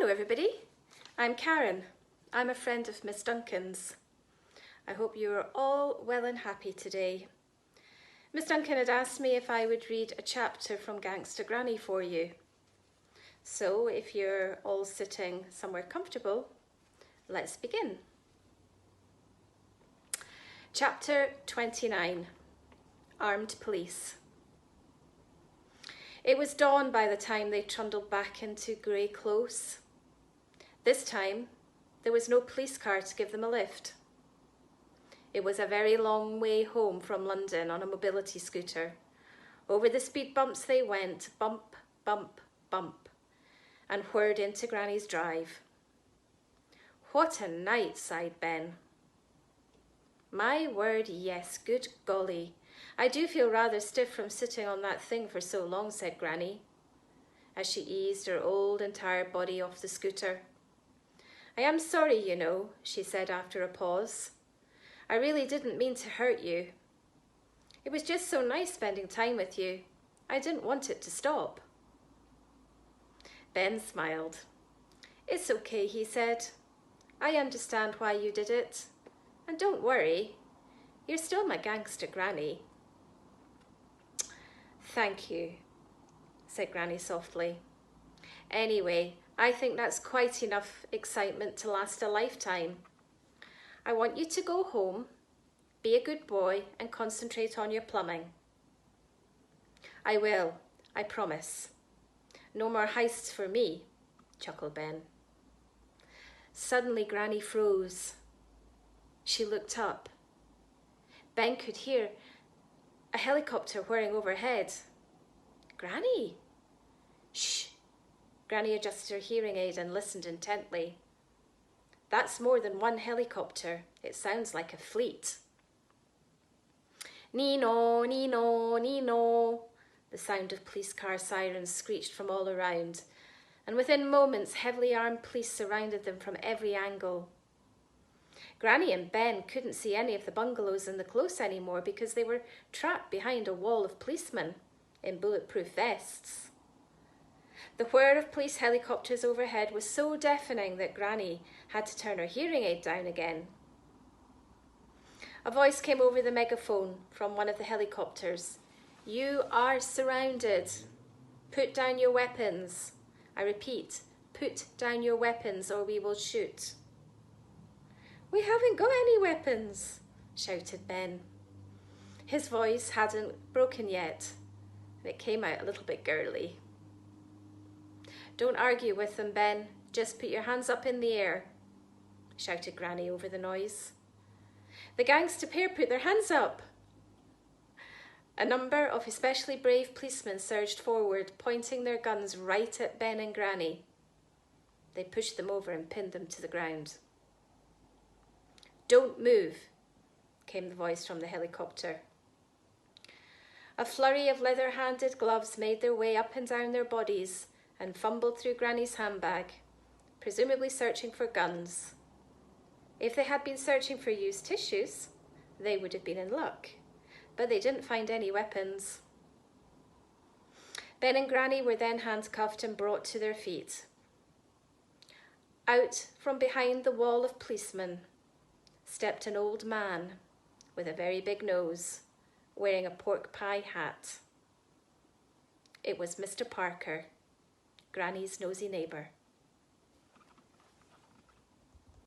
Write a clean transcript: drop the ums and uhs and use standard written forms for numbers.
Hello everybody, I'm Karen. I'm a friend of Miss Duncan's. I hope you are all well and happy today. Miss Duncan had asked me if I would read a chapter from Gangsta Granny for you. So if you're all sitting somewhere comfortable, let's begin. Chapter 29, Armed Police. It was dawn by the time they trundled back into Grey Close. This time, there was no police car to give them a lift. It was a very long way home from London on a mobility scooter. Over the speed bumps they went, bump, bump, bump, and whirred into Granny's drive. What a night, sighed Ben. My word, yes, good golly. I do feel rather stiff from sitting on that thing for so long, said Granny, as she eased her old and tired body off the scooter. I am sorry, you know, she said after a pause. I really didn't mean to hurt you. It was just so nice spending time with you. I didn't want it to stop. Ben smiled. It's okay, he said. I understand why you did it. And don't worry, you're still my gangster granny. Thank you, said Granny softly. Anyway, I think that's quite enough excitement to last a lifetime. I want you to go home, be a good boy, and concentrate on your plumbing. I will, I promise. No more heists for me, chuckled Ben. Suddenly Granny froze. She looked up. Ben could hear a helicopter whirring overhead. Granny! Shh! Granny adjusted her hearing aid and listened intently. That's more than one helicopter. It sounds like a fleet. Nino, Nino, Nino. The sound of police car sirens screeched from all around, and within moments heavily armed police surrounded them from every angle. Granny and Ben couldn't see any of the bungalows in the close anymore because they were trapped behind a wall of policemen in bulletproof vests. The whir of police helicopters overhead was so deafening that Granny had to turn her hearing aid down again. A voice came over the megaphone from one of the helicopters. You are surrounded. Put down your weapons. I repeat, put down your weapons or we will shoot. We haven't got any weapons, shouted Ben. His voice hadn't broken yet, and it came out a little bit girly. Don't argue with them, Ben. Just put your hands up in the air, shouted Granny over the noise. The gangster pair put their hands up. A number of especially brave policemen surged forward, pointing their guns right at Ben and Granny. They pushed them over and pinned them to the ground. Don't move, came the voice from the helicopter. A flurry of leather-handed gloves made their way up and down their bodies and fumbled through Granny's handbag, presumably searching for guns. If they had been searching for used tissues, they would have been in luck, but they didn't find any weapons. Ben and Granny were then handcuffed and brought to their feet. Out from behind the wall of policemen stepped an old man with a very big nose, wearing a pork pie hat. It was Mr. Parker, Granny's nosy neighbour.